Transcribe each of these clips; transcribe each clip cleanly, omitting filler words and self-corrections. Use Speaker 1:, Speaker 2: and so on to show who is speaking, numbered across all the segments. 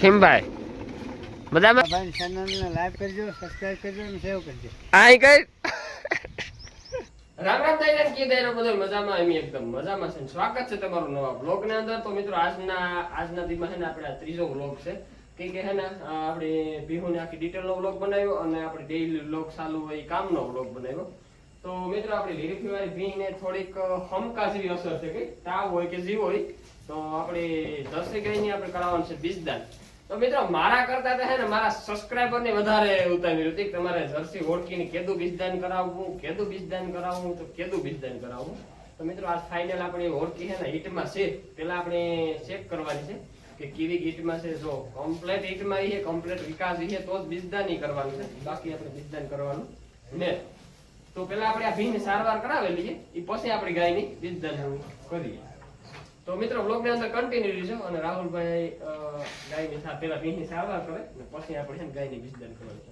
Speaker 1: ખીમભાઈ મજામાં
Speaker 2: ભાઈ ચેનલને લાઈક કરજો, સબસ્ક્રાઇબ કરજો અને સેવ કરજો.
Speaker 1: આઈ કઈ રામ રામ દાઈરા કી દાઈરા બધો મજામાં એમ એકદમ મજામાં છે. સ્વાગત છે તમારું નવા બ્લોગ ની અંદર. તો મિત્રો આજના દિવસમાં છે ને આપણે આ ત્રીજો બ્લોગ છે કે હે ને આપણે બિહુની આખી ડિટેલ નો બ્લોગ બનાવ્યો અને આપણે ડેઈલી બ્લોગ ચાલુ હોય કામનો બ્લોગ બનાવ્યો. તો મિત્રો આપણે લીરીફી વાળી ભીને થોડીક હમકા જેવી અસર છે કે તાવ હોય કે જીવ હોય તો આપણે દસરી ગાયની આપણે કરાવવાનું છે બીજદાન. તો મિત્રો મારા કરતા તો હે ને મારા સબસ્ક્રાઇબર ને વધારે ઉતારી હતી તમારે જર્સી ઓળખીને કેદું બીજદાન કરાવવું તો કેદું બીજદાન કરાવવું. તો મિત્રો આ ફાઇનલ આપણે ઓળખી છે ને હિટમાં છે પેલા આપણે ચેક કરવાની છે કે કેવી હિટમાં છે. જો કમ્પ્લીટ હિટમાં છે, કમ્પ્લીટ વિકાસ છે તો જ બીજદાન કરવાનું છે, બાકી આપણે બીજદાન કરવાનું ને. તો પેલા આપણે આ ભીની સારવાર કરાવેલી છે એ પછી આપણી ગાયની બીજદાન કરીએ. તો મિત્રો બ્લોગ ની અંદર કન્ટિન્યુ રહેજો અને રાહુલભાઈ ગાયની પેલા ભીની સારવાર કરે અને પછી આપણે છે ને ગાયની બીજદાન કરવાનું છે.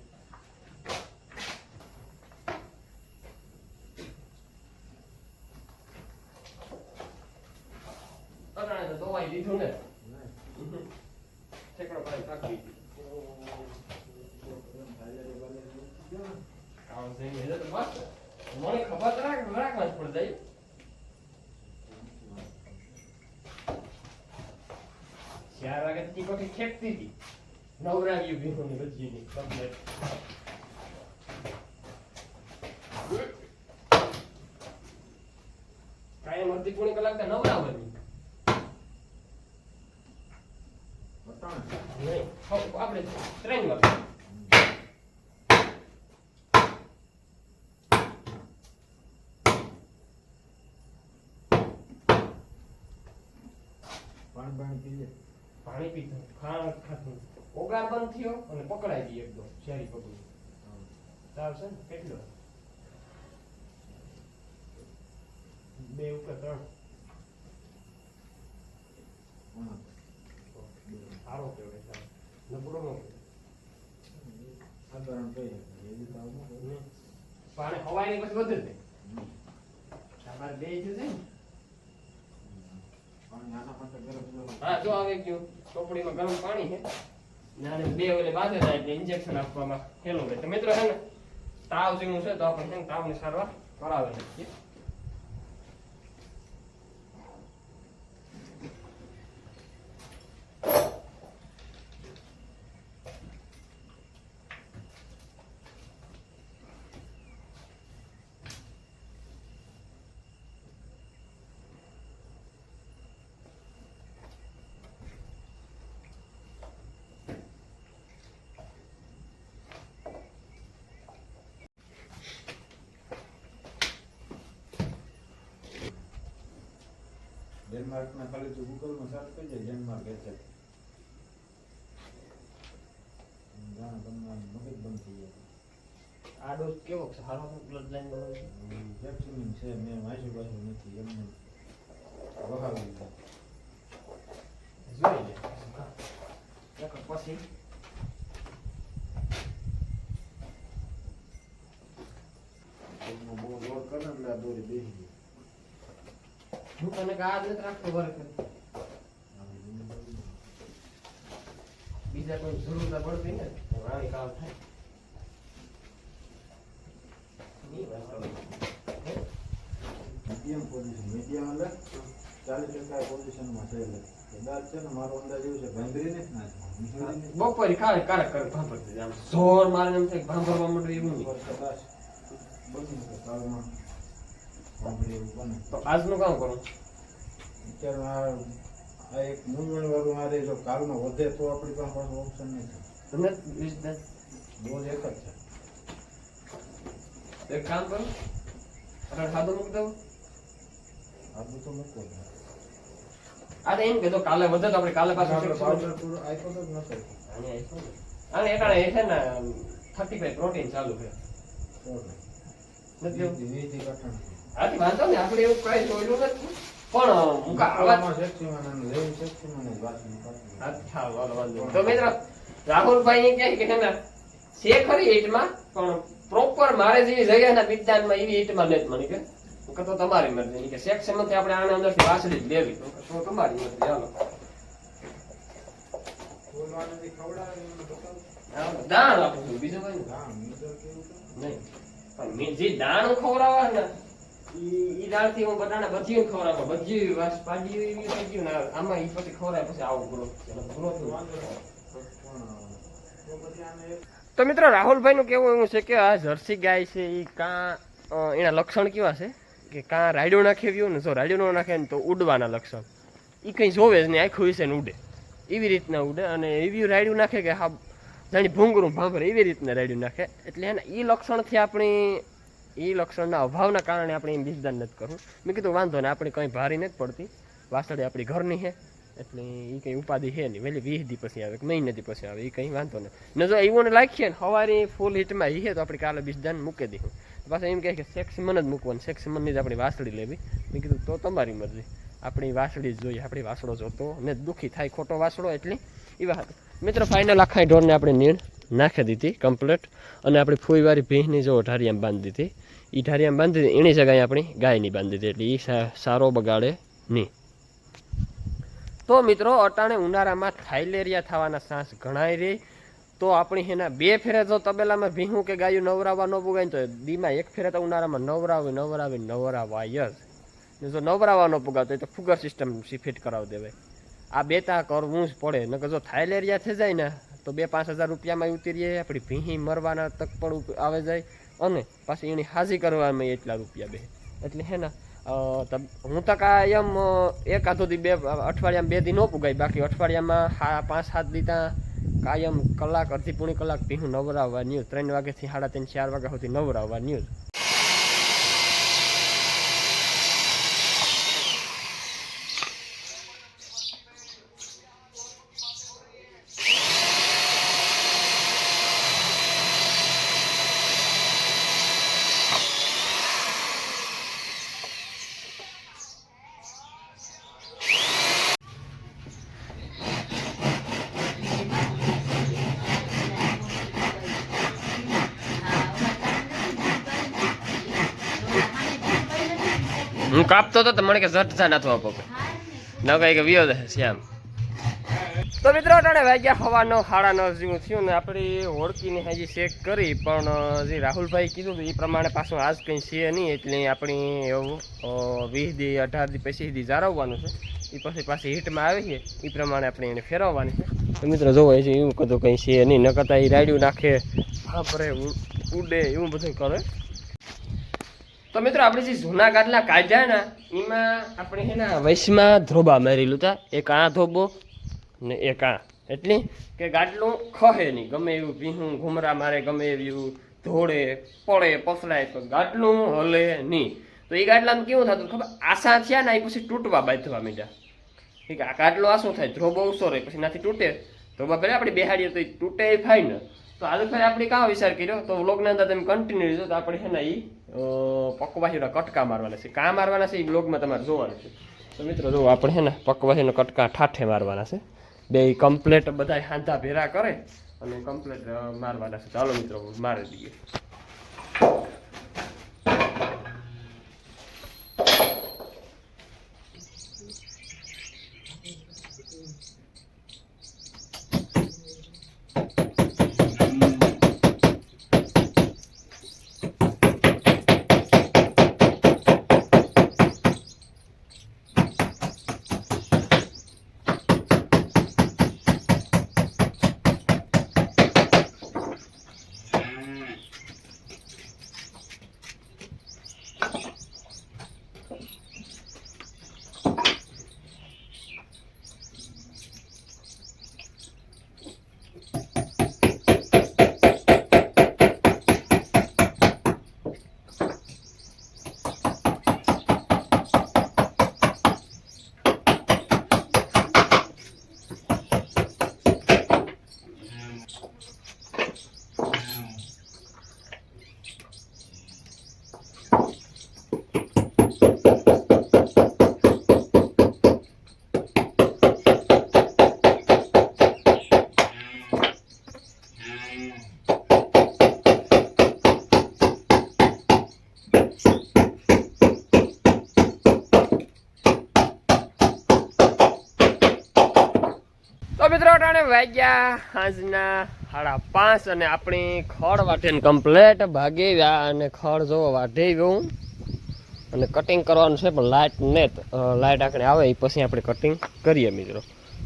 Speaker 1: અટાણે તો દવાઈ લીધું ને ઠેકડો પાણી કાઢી મને ખબર તો રાખવા જ પડે. 4 વાગે તો કોઠી ખેકતી હતી નવરાવ્યું ભીહોની રજીની કમ્પ્લેટ. કાયમ અડધી પોણી કલાક તો નવરાવવાની નહીં આપણે 3 વાગે પાણી પીધું ખાતું ઓગાર બંધ થયો અને પકડાઈ ગઈ એકદમ શેરી પકડી ચાલશે ને કેટલો 2 ઉપર 3 સારો કેવડે સારો નબળો નો પાણી હવાઈ ની પછી વધે છે તમારે 2 છે ને. હા જો આવે ગયું ટોપડીમાં ગરમ પાણી છે નાને 2 ઓલે બાંધે જાય એટલે ઇન્જેક્શન આપવામાં હેલું રહે. તો મિત્રો છે ને તાવ જેવું છે તો આપણે છે ને તાવની સારવાર કરાવેલી છે.
Speaker 3: ડેનમાર્ક ના ખાલી તો ગૂગલ માં સર્ચ કરજે ડેનમાર્ક એટલે જાણ તમને મગજ બંધ થઈ જાય.
Speaker 1: આ ડોઝ કેવો છે? હારો બ્લડ લાઈન બનાવે છે
Speaker 3: જેક્સમિન છે મેં વાંચ્યું પાછું નથી એમને વહાવી દીધા
Speaker 1: જોઈ લે એક પછી
Speaker 3: એમાં બહુ લોડ કરે ને એટલે આ દોરી બેસી ગઈ.
Speaker 1: હું તને ગાદ નથી રાખતો બરે કરે બીજા કોઈ જરૂર ના પડતી ને રાણી કામ થાય
Speaker 3: મીડિયમ પોઝિશન મીડિયમ એટલે 40% પોઝિશનમાં છે. એટલે કદાચ છે ને મારો અંદાજ એવું છે ભાંભરી નથી નાખી
Speaker 1: બપોરે કાલે કારક કરે ભાંભરતી આમ જોર મારે એમ થાય ભાંભરવા માંડે એવું નહીં.
Speaker 3: કદાચ બની શકે કાલમાં ભાંભરી એવું બને.
Speaker 1: તો આજનું કામ કરું
Speaker 3: અત્યારે આ એક મૂંઝવણ વાળું મારે જો કાલમાં વધે તો આપણી પાસે પાછું ઓપ્શન નથી.
Speaker 1: તમને વિજ્ઞાન
Speaker 3: રોજ એક જ છે.
Speaker 1: એક કામ કરું અરે સાદું મૂકી દઉં.
Speaker 3: આટલું તો મૂકો
Speaker 1: આ તો એમ કે તો કાલે વધે તો આપણે કાલે પાછું
Speaker 3: પાવડર પૂરો આપ્યો તો જ નતો
Speaker 1: અને એટાણે એ છે ને 35 પ્રોટીન ચાલુ છે નથી એવું?
Speaker 3: વીધી કઠણ
Speaker 1: આથી વાંધો ને આપણે એવું કઈ જોયેલું નથી પણ મુકા આવાજ
Speaker 3: આવામાં શેક્સીમાં લેવું શેક્સીમાં ને વાત નથી.
Speaker 1: અચ્છા વાંધો. તો મિત્રો રાહુલભાઈ કહે કે છે ને છે ખરી હિટમાં પણ પ્રોપર મારે જેવી જગ્યાના બીજદાનમાં એવી હિટમાં નથી મને કે તો તમારી મરજી કે સેક્શનમાંથી આપણે આને અંદરથી વાસળી જ લેવી તો તમારી મરજી. ચાલો
Speaker 3: ખોલવાને જે ખવડાવે ને મને બતાવો.
Speaker 1: દાણ આપું છું બીજું કઈ
Speaker 3: હા, મીટર કેવું છે?
Speaker 1: નહીં પણ મેં જે દાણ ખવડાવે ને ઈ દાણથી હું બટાણા બધી ખવડાવું બધી વાસ પાડી એવી થઈ ગયું ને આમાં ઈ પછી ખવડાય પછી આવું ગ્રોથ ગ્રોથ
Speaker 3: વાંધો નહીં. પણ તો પછી આને એક
Speaker 1: તો મિત્રો રાહુલભાઈ નું કેવું એવું છે કે આ જર્સી ગાય છે એ કાં એના લક્ષણ કેવા છે કે કાં રાયડું નાખેવ્યું ને જો રાયડું ન નાખે ને તો ઉડવાના લક્ષણ એ કંઈ જોવે જ નહીં આખું વિશે ને ઉડે એવી રીતના ઉડે અને એવી રાયડું નાખે કે હા જાણી ભૂંગરું ભાંભરે એવી રીતના રાયડું નાખે એટલે એને એ લક્ષણથી આપણી એ લક્ષણના અભાવના કારણે આપણે એમ બીજદાન નથી કરવું મેં કીધું વાંધો ને આપણે કંઈ ભારી નથી પડતી વાસળી આપણી ઘરની છે એટલે એ કંઈ ઉપાધિ છે નહીં વહેલી 20 દી પછી આવે કે મહિનાથી પછી આવે એ કંઈ વાંધો નહીં ને જો એવું ને લાગીએ ને સવારે ફૂલ હીટમાં એ તો આપણે કાલે બીજદાન મૂકી દઈશું પાછા એમ કહે કે સેક્સીમન જ મૂકવાનું સેક્સીમનની જ આપણી વાસળી લેવી મેં કીધું તો તમારી મરજી આપણી વાસળી જ જોઈએ આપણી વાસળો જોતો ને દુઃખી થાય ખોટો વાસળો એટલે એ વાત મિત્રો ફાઇનલ આખા ઢોરને આપણે નીણ નાખી દીધી કમ્પ્લીટ અને આપણી ફૂઈવાળી ભીંસની જો ઢારિયામાં બાંધી દીધી એ ઢારિયામાં બાંધી દીધી એની જગ્યાએ આપણી ગાયની બાંધી દીધી એટલે એ સારો બગાડે નહીં તો મિત્રો અટાણે ઉનાળામાં થાઇલેરિયા થવાના ચાન્સ ઘણાય રહી તો આપણી એના 2 ફેરે જો તબેલામાં ભીહું કે ગાયું નવરાવવા ન પુગાય ને તો દીમાં 1 ફેરે તો ઉનાળામાં નવરાવાય જ ને જો નવરાવવા ન પુગાતો હોય તો ફુગર સિસ્ટમ ફિટ કરાવી દેવાય આ બેતા કરવું જ પડે નકર જો થાઇલેરિયા થઈ જાય ને તો 2-5 હજાર રૂપિયામાં ઉતરીએ આપણી ભીહી મરવાના તક પણ આવે જાય અને પાછી એની હાજી કરવામાં એટલા રૂપિયા બે એટલે હે ને હું તો કાયમ એક આધોથી 2 અઠવાડિયામાં 2 દી ન પુગાય બાકી અઠવાડિયામાં 5-7 દી ત્યાં કાયમ કલાક અડધી પૂણી કલાક ભીહું નવરાવવા ન્યૂઝ 3 વાગ્યાથી 3:30 4 વાગ્યા સુધી નવરાવવા ન્યૂઝ હું કાપતો હતો તો મને કે ઝટ જા નાથવા પગે ન કઈ કે વિયો શ્યામ તો મિત્રો અટાણે વાગ્યા હવાનો 9:30 જેવું થયું ને આપણી હોડકીને હજી ચેક કરી પણ જે રાહુલભાઈ કીધું હતું એ પ્રમાણે પાછું આજ કંઈ છે નહીં એટલે આપણી એવું 20 દી 18 દી પછી દી જાળવવાનું છે એ પછી પાછી હીટમાં આવી છે એ પ્રમાણે આપણે એને ફેરવવાની છે તો મિત્રો જોવો છે એવું કદું કંઈ છે નહીં ન કરતા એ રાયડું નાખે ભાપરે ઉડે એવું બધું કરે તો મિત્રો આપણે જે જૂના ગાડલા કાઢ્યા ને એમાં આપણે એના વૈશમાં ધ્રોબા મારેલું હતા એક આ ધોબો ને એક આ એટલે કે ગાડલું ખહે નહીં ગમે એવું ભીહું ઘુમરા મારે ગમે એવું ધોળે પડે પસલાય તો ગાડલું હલે નહીં તો એ ગાડલામાં કેવું થતું ખબર આશા થયા ને એ પછી તૂટવા બાંધવા માંડ્યા ઠીક આ ગાડલો આશો થાય ધ્રોબો ઊંચો રહે પછી નાથી તૂટે ધ્રોબા ભલે આપણે બેહાડીએ તો એ તૂટે એ થાય ને તો આજે ફરી આપણે કાં વિચાર કર્યો તો વ્લોગના અંદર તમે કન્ટિન્યુ લીધો તો આપણે છે ને એ પકવાસીના કટકા મારવાના છે કાં મારવાના છે એ વ્લોગમાં તમારે જોવાનું છે તો મિત્રો જો આપણે છે ને પકવાસીના કટકા ઠાઠે મારવાના છે બે કમ્પ્લેટ બધા હાંધા ભેરા કરે અને કમ્પ્લેટ મારવાના છે ચાલો મિત્રો મારી દઈએ વાગ્યા સાંજના 5:30 અને આપણી ખડ વાટીને કમ્પ્લેટ ભાગી ગયા અને ખડ જો વાઢી ગયું અને કટિંગ કરવાનું છે પણ લાઇટ આખરે આવે એ પછી આપણે કટિંગ કરીએ મિત્રો.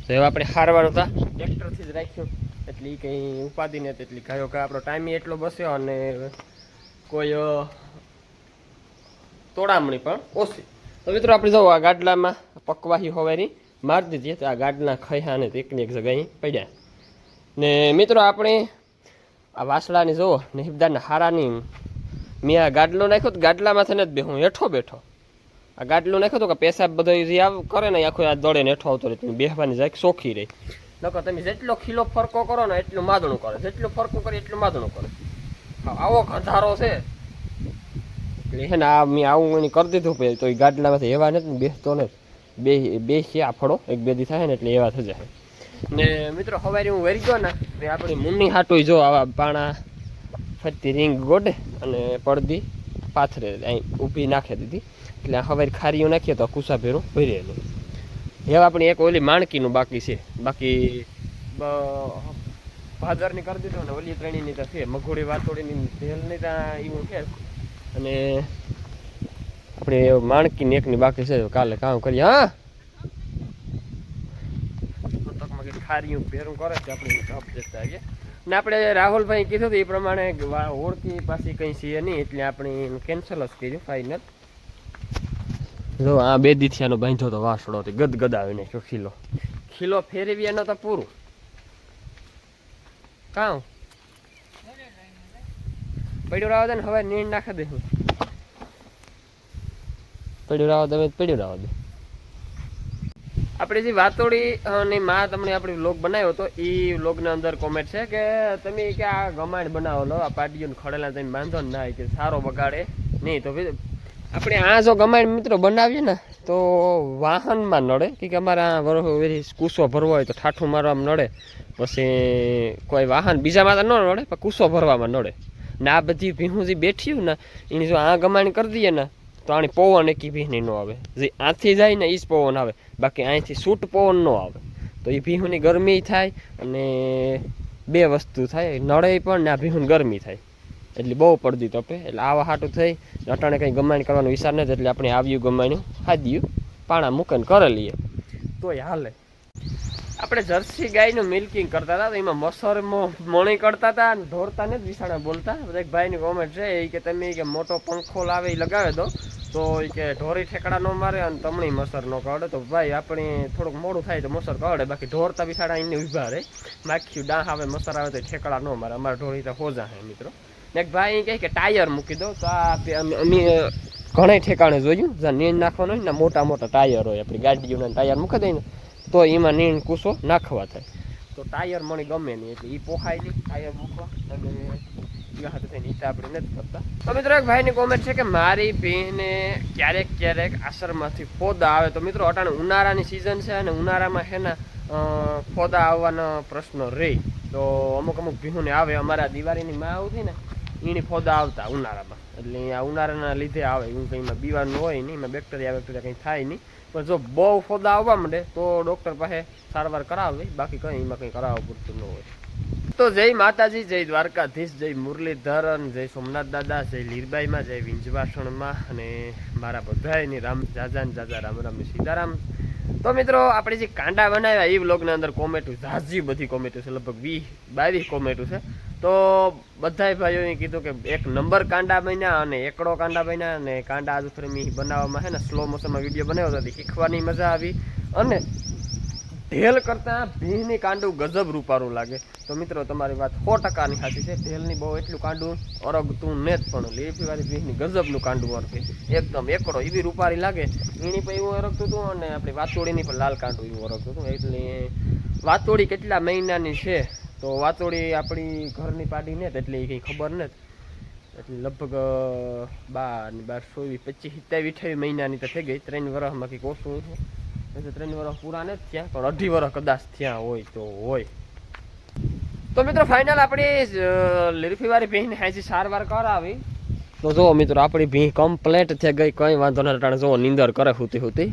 Speaker 1: તો હવે આપણે હારવાનું હતા ટ્રેક્ટરથી જ રાખ્યું એટલી કંઈ ઉપાધિ નથી એટલી કહ્યો કે આપણો ટાઈમ એટલો બસ્યો અને કોઈ તોડામણી પણ ઓછી. તો મિત્રો આપણે જો આ ગાડલામાં પકવાહી હોવાની મારી દીધી તો આ ગાડલા ખૈયા ને એકની એક જગ્યાએ પડ્યા ને મિત્રો આપણે આ વાસળાની જુઓ ને હિબદારના હારાની મેં આ ગાડલો નાખ્યો તો ગાડલામાંથી નથી બેહું હેઠો બેઠો આ ગાડલો નાખ્યો તો કે પેશાબ બધો જે કરે ને આખો આ દોડે ને હેઠો આવતો રહે બેહવાની જાય સોખી રહી નકો તમે જેટલો ખીલો ફરકો કરો ને એટલું માદણું કરે જેટલું ફરકો કરે એટલું માદણું કરે આવો ગંધારો છે એટલે હે ને આ મેં આવું એની કરી દીધું પછી તો એ ગાડલામાંથી એવા નથી બેસતો નથી બે આ ફળો એક બે દી થાય ને એટલે એવા થઈ જાય ને મિત્રો સવારે હું વેરી ગયો ને તે આપણી મુન્ની હાટું જો આવા પાણા ફરતી રીંગ ગોડે અને પડદી પાથરે અહીં ઊભી નાખી દીધી એટલે સવારે ખારીઓ નાખીએ તો કુસા ભેરું ભરેલું હવે આપણી એક ઓલી માણકીનું બાકી છે બાકી ભાદરની કરી દીધું ને ઓલી ત્રણેયની તો છે મઘોડી વાતોડીની ભેલની ત્યાં એવું છે અને આપણે માણકીની એકની બાકી છે કાલે કામ કરીએ. હા ખારીયું ભેરું કરે છે આપણે જપ જતા આવીએ ને આપણે રાહુલભાઈ કીધું હતું એ પ્રમાણે ઓળખી પાછી કંઈ છે નહીં એટલે આપણે કેન્સલ જ કર્યું ફાઇનલ. જો આ 2 દીથિયાનો બાંધ્યો તો વાસળો ગદગદ આવી નાખ્યો ખીલો ફેરવી એનો તો પૂરું કાં પડ્યું રાવા દે ને હવે નીણ નાખી દે પડ્યું રાવા દે આપણે જે વાતોડી ની માં તમને આપણે વ્લોગ બનાવ્યો હતો એ વ્લોગના અંદર કોમેન્ટ છે કે તમે કે આ ગમાણ બનાવો લો આ પાટીઓને ખડેલા તમે બાંધો ને ના કે સારો બગાડે નહીં. તો આપણે આ જો ગમાણ મિત્રો બનાવીએ ને તો વાહનમાં નડે કે અમારા વરસ કૂસો ભરવો હોય તો ઠાઠું મારવામાં નડે પછી કોઈ વાહન બીજામાં તો ન નડે પણ કૂસો ભરવામાં નડે ને આ બધી ભીહું જે બેઠ્યું ને એની જો આ ગમાણ કરી દઈએ ને તો આની પવન એકી ભીહની ન આવે જે આથી જાય ને એ જ પવન આવે બાકી અહીંથી છૂટ પવન ન આવે તો એ ભીહુની ગરમી થાય અને 2 વસ્તુ થાય નડે પણ ને આ ભીહુની ગરમી થાય એટલે બહુ પડતી તપે એટલે આવા હાટું થઈ અટાણે કંઈ ગમાણી કરવાનો વિચાર નથી એટલે આપણે આવ્યું ગમાણ્યું ખાધ્યું પાણા મૂકીને કરી લઈએ તોય હાલે. આપણે જર્સી ગાયનું મિલ્કિંગ કરતા હતા તો એમાં મસર મોણી કરતા હતા અને ઢોરતા ને જ વિસાણા બોલતા બધા એક ભાઈની કોમેન્ટ છે એ કે તમે કે મોટો પંખો લાવે એ લગાવે દો તો એ કે ઢોરી ઠેકડા ન મારે અને તમણી મસર ન કરડે તો ભાઈ આપણે થોડુંક મોડું થાય તો મસર કરડે બાકી ઢોરતા વિસાડા એને ઉભા રહે માખ્યું ડાહ આવે મસર આવે તો ઠેકડા ન મારે અમારા ઢોરી તો હોજા હે મિત્રો. ને એક ભાઈ કહે કે ટાયર મૂકી દો તો આ અમે ઘણા ઠેકાણે જોયું જ્યાં નીણ નાખવાનું હોય ને મોટા મોટા ટાયર હોય આપણી ગાડીઓના ટાયર મૂકી દઈએ ને તો એમાં નીણ કૂસો નાખવા થાય તો ટાયર મણી ગમે નહીં એટલે એ પોખાય નહીં ટાયર મૂકવા અને આપણે નથી કરતા. તો મિત્રો એક ભાઈની કોમેન્ટ છે કે મારી બહેને ક્યારેક આશ્રમમાંથી ફોદા આવે તો મિત્રો અટાણે ઉનાળાની સિઝન છે અને ઉનાળામાં છે ને ફોદા આવવાનો પ્રશ્ન રહે તો અમુક ભીહુને આવે અમારા દિવાળીની માં આવતી ને એની ફોદા આવતા ઉનાળામાં એટલે આ ઉનાળાના લીધે આવે એવું કંઈ એમાં બીવાનું હોય નહીં એમાં બેક્ટેરિયા કંઈ થાય નહીં પણ જો બહુ ફોદા આવવા માંડે તો ડૉક્ટર પાસે સારવાર કરાવે બાકી કંઈ એમાં કંઈ કરાવવું પૂરતું ન હોય. તો જય માતાજી, જય દ્વારકાધીશ, જય મુરલીધર, જય સોમનાથ દાદા, જય લીરબાઈમાં, જય વિંજવાસણમાં અને મારા બધાની રામ જાજા રામ રામ સીતારામ. તો મિત્રો આપણે જે કાંડા બનાવ્યા એ વ્લોગના અંદર કોમેન્ટો ઝાઝી બધી કોમેન્ટો છે લગભગ 20-22 કોમેન્ટો છે. તો બધા ભાઈઓએ કીધું કે 1 નંબર કાંડા બન્યા અને એકડો કાંડા બન્યા અને કાંડા આજુ ફરી બનાવવામાં છે ને સ્લો મોશનમાં વિડીયો બનાવ્યો હતો શીખવાની મજા આવી અને ઢેલ કરતાં ભીહની કાંડું ગજબ રૂપારું લાગે. તો મિત્રો તમારી વાત 100%ની સાચી છે. ઢેલની બહુ એટલું કાંડું અરગતું ને જ પણ લેફી વાળી ભીહની ગજબનું કાંડું અરગે એકદમ એકડો એવી રૂપારી લાગે એની પણ એવું અરગતું હતું અને આપણી વાતોડીની પણ લાલ કાંડું એવું અરગતું હતું. એટલે વાતોડી કેટલા મહિનાની છે તો વાતોડી આપણી ઘરની પાડી ને એટલે એ કંઈ ખબર નથી એટલે લગભગ 12, 25, 27 મહિનાની તો થઈ ગઈ. 3 વર્ષમાં કંઈક ઓછું છે 3 વર્ષ પૂરા નથી થયા પણ 2.5 વર્ષ કદાચ થયા હોય તો હોય. તો મિત્રો ફાઇનલ આપણી લીરફીવાળી ભીંની હાજી સારવાર કરાવી તો જો મિત્રો આપણી ભીં કમ્પ્લેટ થઈ ગઈ કંઈ વાંધો ના ટાણે જો નીંદર કરે હુતી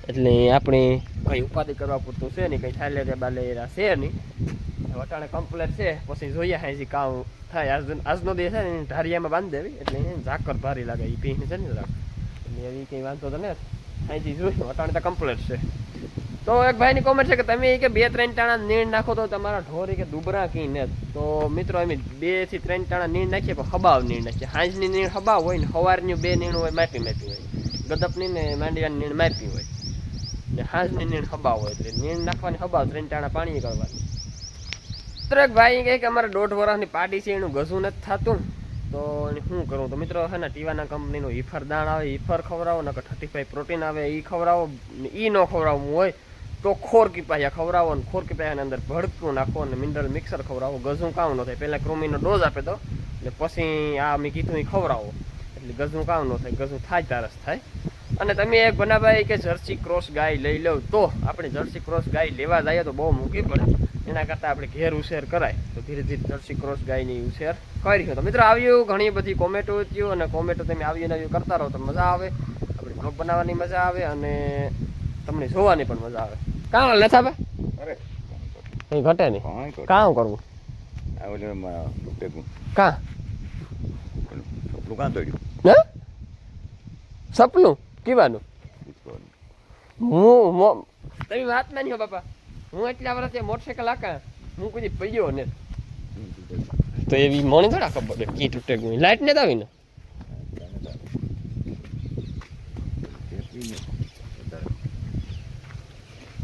Speaker 1: એટલે આપણી કંઈ ઉપાધિ કરવા પૂરતું છે નહીં, કંઈ થાલેરિયા બાલેરિયા છે નહીં. વટાણે કમ્પ્લેટ છે, પછી જોઈએ હાજી કામ થાય. આજનો દિવસ છે ને એને ઢારિયામાં બાંધી દેવી, એટલે એને ઝાકર ભારી લાગે એ પીને છે ને રાખ, એટલે એવી કંઈ વાંધો તો ને હાજી જોઈએ. વટાણે તો કમ્પ્લેટ છે. તો એક ભાઈની કોમેન્ટ છે કે તમે કે 2-3 ટાણા નીણ નાખો તો તમારા ઢોરી કે દુબરા કી ને. તો મિત્રો અમે 2 થી 3 ટાણા નીણ નાખીએ, પણ હબાવ નીણ નાખીએ. હાંજની નીણ હબાવ હોય ને સવારની 2 નીણ હોય માપી હોય, ગદપની ને માંડવાની નીણ માપી હોય ને હાંજની નીણ હબાવ હોય, એટલે નીણ નાખવાની હબાવ 3 ટાણા પાણી કરવાની. એક ભાઈ કહે કે અમારે 1.5 વર્ષની પાડી છે એનું ગઝું નથી થતું, તો શું કરું? તો મિત્રો છે ને ટીવાના કંપનીનું ઈફર દાણ આવે, ઈફર ખવડાવો, નકર 35 પ્રોટીન આવે એ ખવડાવો. એ ન ખવડાવવું હોય તો ખોરકી પાયા ખવડાવો, ને ખોરકી પાયાની અંદર ભડકું નાખો અને મિનરલ મિક્સર ખવડાવો. ગઝું કામ ન થાય. પહેલાં ક્રોમીનો ડોઝ આપે દો એટલે પછી આ મેં કીધું એ ખવડાવો, એટલે ગઝું કામ ન થાય. ગઝું થાય તારસ થાય. અને તમે એક બનાભાઈ કે જર્સી ક્રોસ ગાય લઈ લો, તો આપણે જર્સી ક્રોસ ગાય લેવા જઈએ તો બહુ મૂકી પડે. એના કરતાં આપણે ઘેર ઉછેર કરાય તો ધીરે ધીરે જર્સી ક્રોસ ગાયની ઉછેર કરી. તો મિત્રો આવ્યું ઘણી બધી કોમેન્ટો થયું, અને કોમેન્ટો તમે આવ્યું કરતા રહો તો મજા આવે, આપણે બ્લોગ બનાવવાની મજા આવે અને તમને જોવાની પણ મજા આવે. કાં નથી આવે
Speaker 4: અરે
Speaker 1: કંઈ ઘટે નહીં. કામ કરવું કાં હે સપનું કીવાનું હું તમે વાત માની હો બાપા. હું એટલા વર્ષથી મોટરસાઇકલ આકા હું કોઈ પડ્યો ને તો એવી મને થોડા ખબર કી તૂટે ગયું. લાઈટ ને આવી ને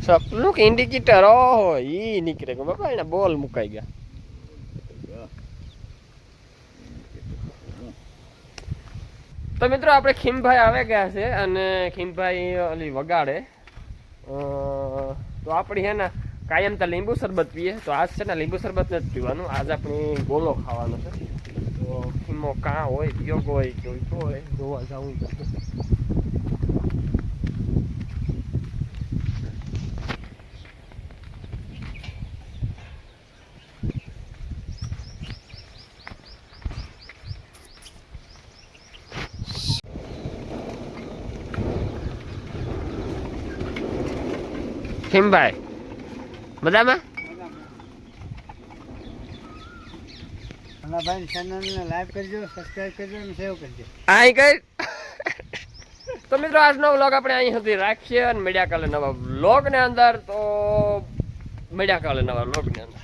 Speaker 1: સપનું કે ઇન્ડિકેટર ઓહો ઈ નીકળે ગયો બાપા. એના બોલ મુકાઈ ગયા. તો મિત્રો આપણે ખીમભાઈ આવે ગયા છે, અને ખીમભાઈ ઓલી વગાડે. તો આપણી હે ને કાયમ તો લીંબુ શરબત પીએ, તો આજ છે ને લીંબુ શરબત નથી પીવાનું, આજ આપણે ગોલો ખાવાનો છે. તો ખીમો કાં હોય યોગ હોય કે હોય જોવા જવું. ખીમભાઈ મજામાં?
Speaker 2: ભાઈ ચેનલને લાઈક કરજો, સબસ્ક્રાઇબ કરજો અને સેવ કરજો.
Speaker 1: આઈ કઈ તો મિત્રો આજનો વ્લોગ આપણે અહીં સુધી રાખીએ, અને મળ્યા કાલે નવા વ્લોગ ને અંદર. તો મળ્યા કાલે નવા વ્લોગ ને અંદર.